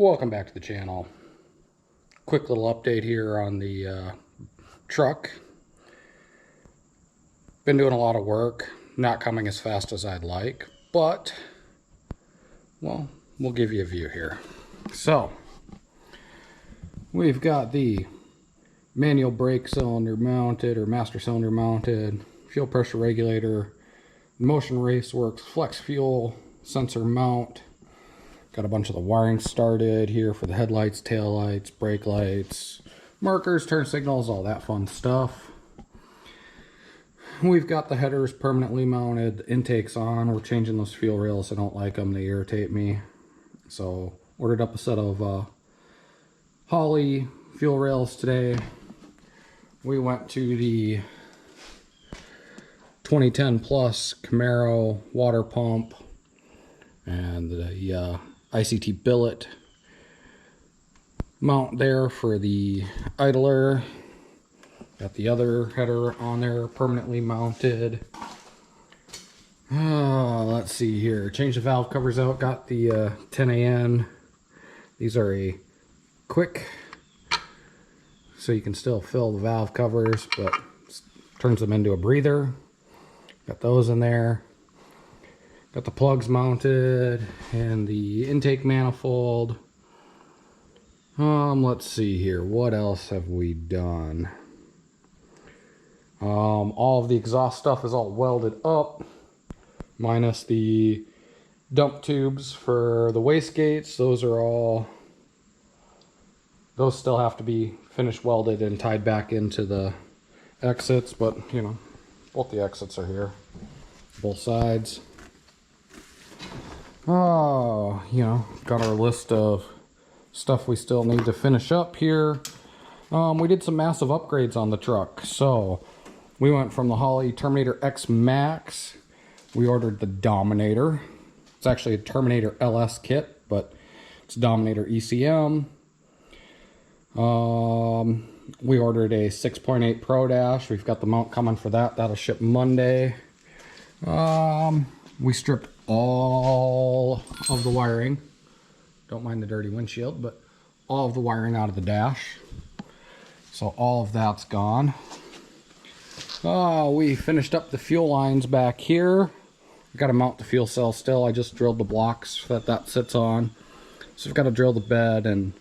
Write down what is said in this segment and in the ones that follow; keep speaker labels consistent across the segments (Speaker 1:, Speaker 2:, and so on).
Speaker 1: Welcome back to the channel. Quick little update here on the truck. Been doing a lot of work, not coming as fast as I'd like, but well, we'll give you a view here. So we've got the manual brake cylinder mounted, or master cylinder mounted, fuel pressure regulator, motion race works, flex fuel sensor mount. Got a bunch of the wiring started here for the headlights, tail lights, brake lights, markers, turn signals, all that fun stuff. We've got the headers permanently mounted, the intakes on. We're changing those fuel rails. I don't like them, they irritate me. So ordered up a set of Holley fuel rails today. We went to the 2010 plus Camaro water pump and the ICT billet mount there for the idler. Got the other header on there permanently mounted. Let's see here. Change the valve covers out. Got the 10AN. These are a quick, so you can still fill the valve covers, but turns them into a breather. Got those in there. Got the plugs mounted and the intake manifold. Let's see here. What else have we done? All of the exhaust stuff is all welded up, minus the dump tubes for the wastegates. Those still have to be finished welded and tied back into the exits, but you know, both the exits are here, both sides. Oh, you know, got our list of stuff we still need to finish up here. We did some massive upgrades on the truck. So we went from the Holley Terminator X Max. We ordered the Dominator. It's actually a Terminator LS kit, but it's Dominator ECM. We ordered a 6.8 Pro Dash. We've got the mount coming for that. That'll ship Monday. We stripped all of the wiring. Don't mind the dirty windshield, but all of the wiring out of the dash. So all of that's gone. We finished up the fuel lines back here. I've got to mount the fuel cell still. I just drilled the blocks that sits on. So I've got to drill the bed and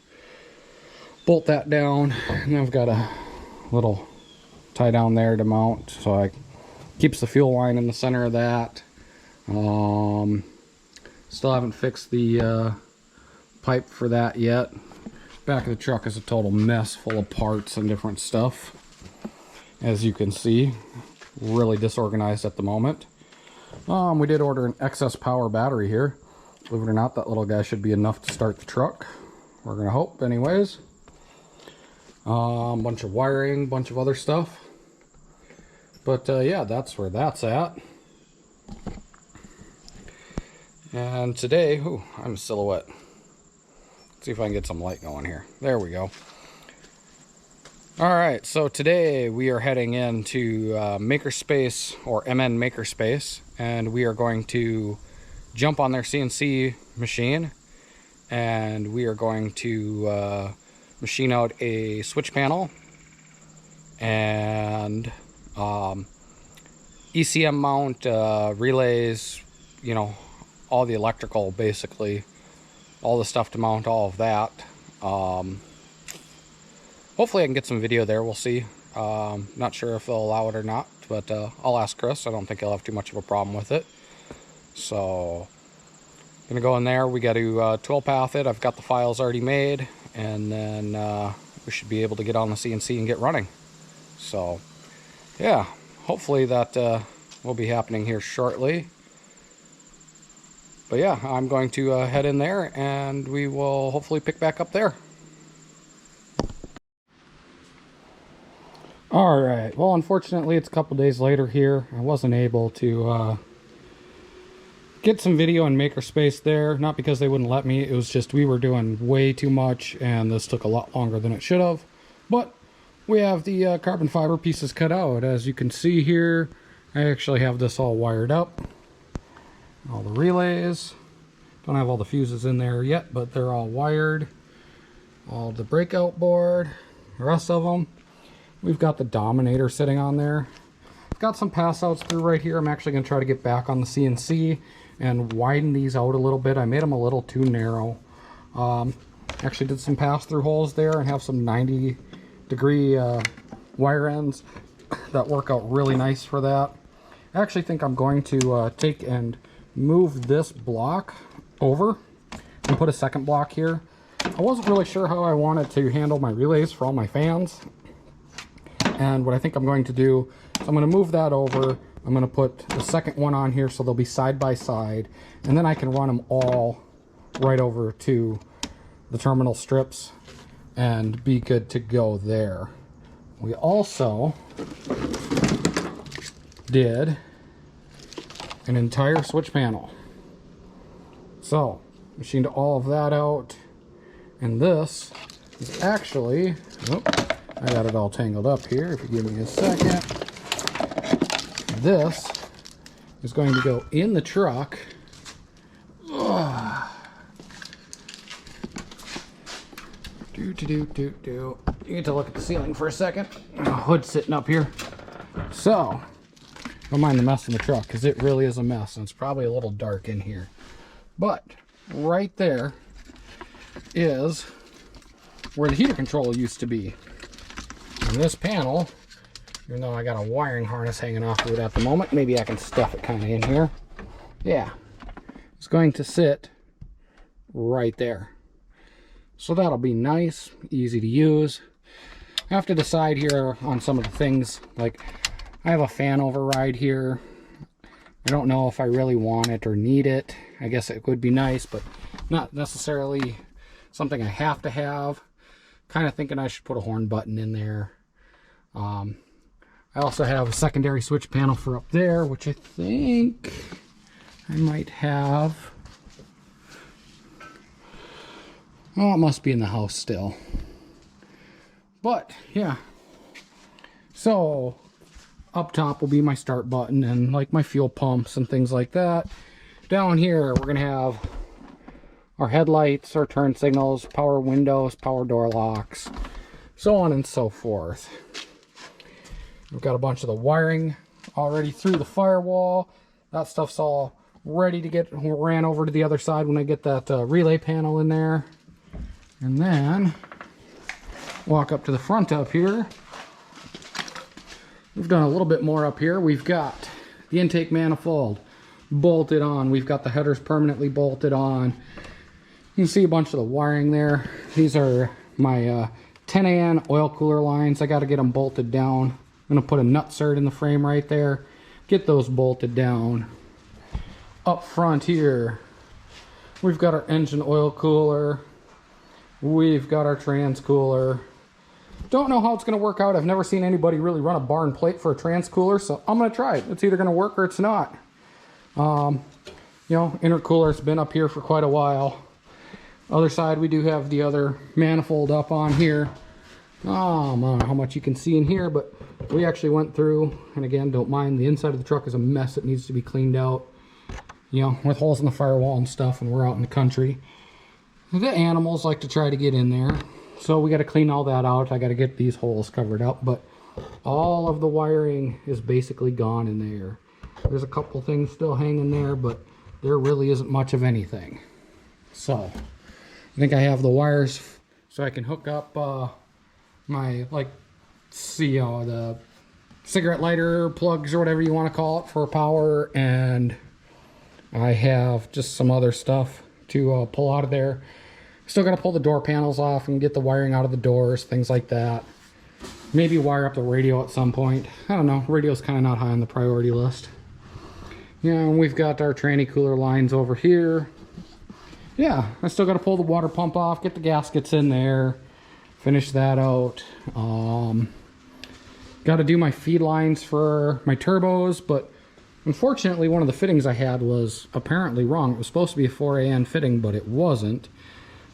Speaker 1: bolt that down. And then I've got a little tie down there to mount. So I keeps the fuel line in the center of that. Still haven't fixed the pipe for that yet. Back of the truck is a total mess full of parts and different stuff, as you can see. Really disorganized at the moment. We did order an excess power battery here. Believe it or not, that little guy should be enough to start the truck. We're gonna hope anyways. Bunch of wiring, bunch of other stuff, but yeah, that's where that's at. And today, I'm a silhouette. Let's see if I can get some light going here. There we go. Alright, so today we are heading into Makerspace, or MN Makerspace, and we are going to jump on their CNC machine, and we are going to machine out a switch panel and ECM mount, relays, you know, all the electrical, basically all the stuff to mount all of that. Hopefully I can get some video there. We'll see. Not sure if they'll allow it or not, but I'll ask Chris. I don't think he'll have too much of a problem with it. So gonna go in there. We got to 12 path it. I've got the files already made, and then we should be able to get on the CNC and get running. So yeah, hopefully that will be happening here shortly. But yeah, I'm going to head in there, and we will hopefully pick back up there. Alright, well, unfortunately it's a couple days later here. I wasn't able to get some video in Makerspace there. Not because they wouldn't let me, it was just we were doing way too much, and this took a lot longer than it should have. But we have the carbon fiber pieces cut out. As you can see here, I actually have this all wired up. All the relays. Don't have all the fuses in there yet, but they're all wired. All the breakout board, the rest of them. We've got the Dominator sitting on there. Got some pass outs through right here. I'm actually going to try to get back on the CNC and widen these out a little bit. I made them a little too narrow. Actually did some pass through holes there and have some 90-degree wire ends that work out really nice for that. I actually think I'm going to take and move this block over and put a second block here. I wasn't really sure how I wanted to handle my relays for all my fans. And what I think I'm going to do is I'm going to move that over. I'm going to put the second one on here so they'll be side by side. And then I can run them all right over to the terminal strips and be good to go there. We also did an entire switch panel. So, machined all of that out. And this is actually, I got it all tangled up here, if you give me a second. This is going to go in the truck. You get to look at the ceiling for a second. Hood sitting up here. So, don't mind the mess in the truck, because it really is a mess, and it's probably a little dark in here. But, right there is where the heater control used to be. And this panel, even though I got a wiring harness hanging off of it at the moment, maybe I can stuff it kind of in here. Yeah, it's going to sit right there. So that'll be nice, easy to use. I have to decide here on some of the things, like I have a fan override here. I don't know if I really want it or need it. I guess it would be nice, but not necessarily something I have to have. Kind of thinking I should put a horn button in there. I also have a secondary switch panel for up there, which I think I might have. Oh, it must be in the house still. But, yeah. So, up top will be my start button and like my fuel pumps and things like that. Down here, we're going to have our headlights, our turn signals, power windows, power door locks, so on and so forth. We've got a bunch of the wiring already through the firewall. That stuff's all ready to get ran over to the other side when I get that relay panel in there. And then walk up to the front up here. We've done a little bit more up here. We've got the intake manifold bolted on. We've got the headers permanently bolted on. You can see a bunch of the wiring there. These are my 10AN oil cooler lines. I got to get them bolted down. I'm going to put a nutsert in the frame right there. Get those bolted down. Up front here, we've got our engine oil cooler. We've got our trans cooler. Don't know how it's going to work out. I've never seen anybody really run a bar and plate for a trans cooler, so I'm going to try it. It's either going to work or it's not. You know, intercooler's been up here for quite a while. Other side, we do have the other manifold up on here. I don't know how much you can see in here, but we actually went through, and again, don't mind, the inside of the truck is a mess. It needs to be cleaned out, you know, with holes in the firewall and stuff, and we're out in the country. The animals like to try to get in there, so we got to clean all that out. I got to get these holes covered up, but all of the wiring is basically gone in there. There's a couple things still hanging there, but there really isn't much of anything. So I think I have the wires so I can hook up my, like, the cigarette lighter plugs or whatever you want to call it for power, and I have just some other stuff to pull out of there. Still got to pull the door panels off and get the wiring out of the doors, things like that. Maybe wire up the radio at some point. I don't know, radio's kind of not high on the priority list. Yeah, and we've got our tranny cooler lines over here. Yeah, I still got to pull the water pump off, get the gaskets in there, finish that out. Got to do my feed lines for my turbos, but unfortunately one of the fittings I had was apparently wrong. It was supposed to be a 4AN fitting, but it wasn't.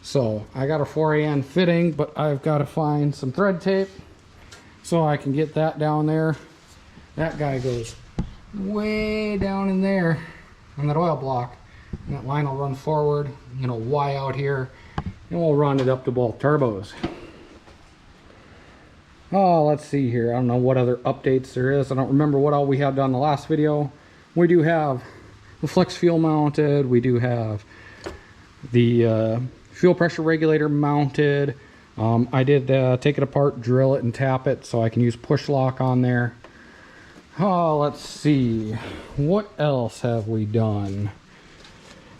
Speaker 1: So I got a 4AN fitting, but I've got to find some thread tape so I can get that down there. That guy goes way down in there on that oil block. That line will run forward, you know, Y out here, and we'll run it up to both turbos. Oh, let's see here. I don't know what other updates there is. I don't remember what all we had done the last video. We do have the flex fuel mounted. We do have the fuel pressure regulator mounted. I did take it apart, drill it, and tap it so I can use push lock on there. Oh, let's see. What else have we done?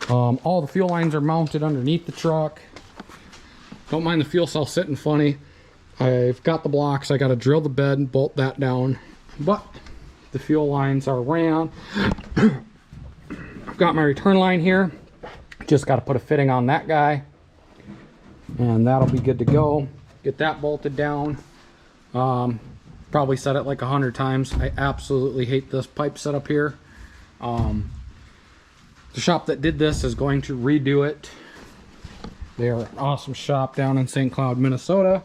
Speaker 1: All the fuel lines are mounted underneath the truck. Don't mind the fuel cell sitting funny. I've got the blocks. I got to drill the bed and bolt that down. But the fuel lines are ran. I've got my return line here. Just got to put a fitting on that guy. And that'll be good to go. Get that bolted down. Probably said it like 100 times. I absolutely hate this pipe setup here. The shop that did this is going to redo it. They're an awesome shop down in St. Cloud, Minnesota.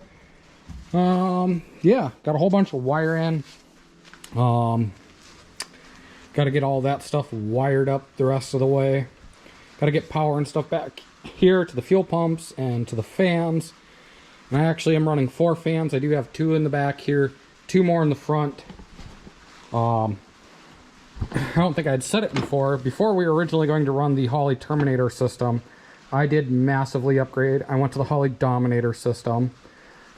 Speaker 1: Yeah, got a whole bunch of wire in. Got to get all that stuff wired up the rest of the way. Got to get power and stuff back here to the fuel pumps and to the fans. And I actually am running 4 fans. I do have 2 in the back here, 2 more in the front. I don't think I'd said it before. Before we were originally going to run the Holley Terminator system, I did massively upgrade. I went to the Holley Dominator system.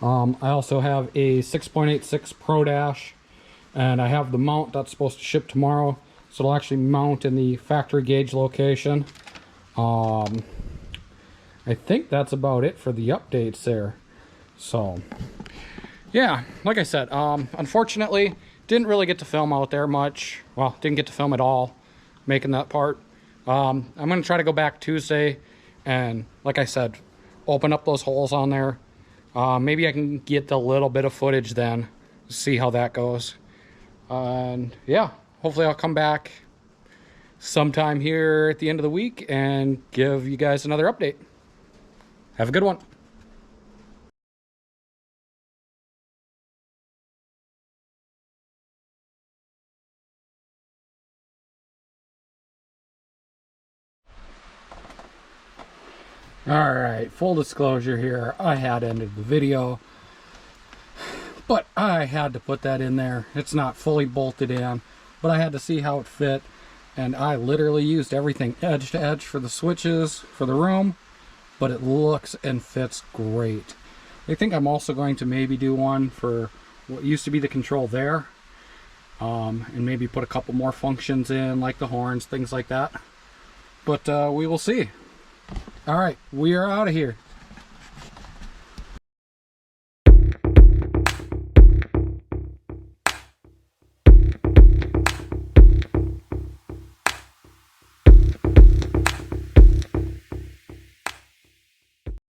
Speaker 1: I also have a 6.86 Pro Dash, and I have the mount that's supposed to ship tomorrow, so it'll actually mount in the factory gauge location. I think that's about it for the updates there. So yeah, like I said, unfortunately didn't really get to film out there much. Well, didn't get to film at all making that part. I'm gonna try to go back Tuesday and, like I said, open up those holes on there. Maybe I can get a little bit of footage then, see how that goes. And yeah, hopefully I'll come back sometime here at the end of the week and give you guys another update. Have a good one. Alright, full disclosure here, I had ended the video, but I had to put that in there. It's not fully bolted in, but I had to see how it fit, and I literally used everything edge to edge for the switches for the room, but it looks and fits great. I think I'm also going to maybe do one for what used to be the control there, and maybe put a couple more functions in, like the horns, things like that, but we will see. All right, we are out of here.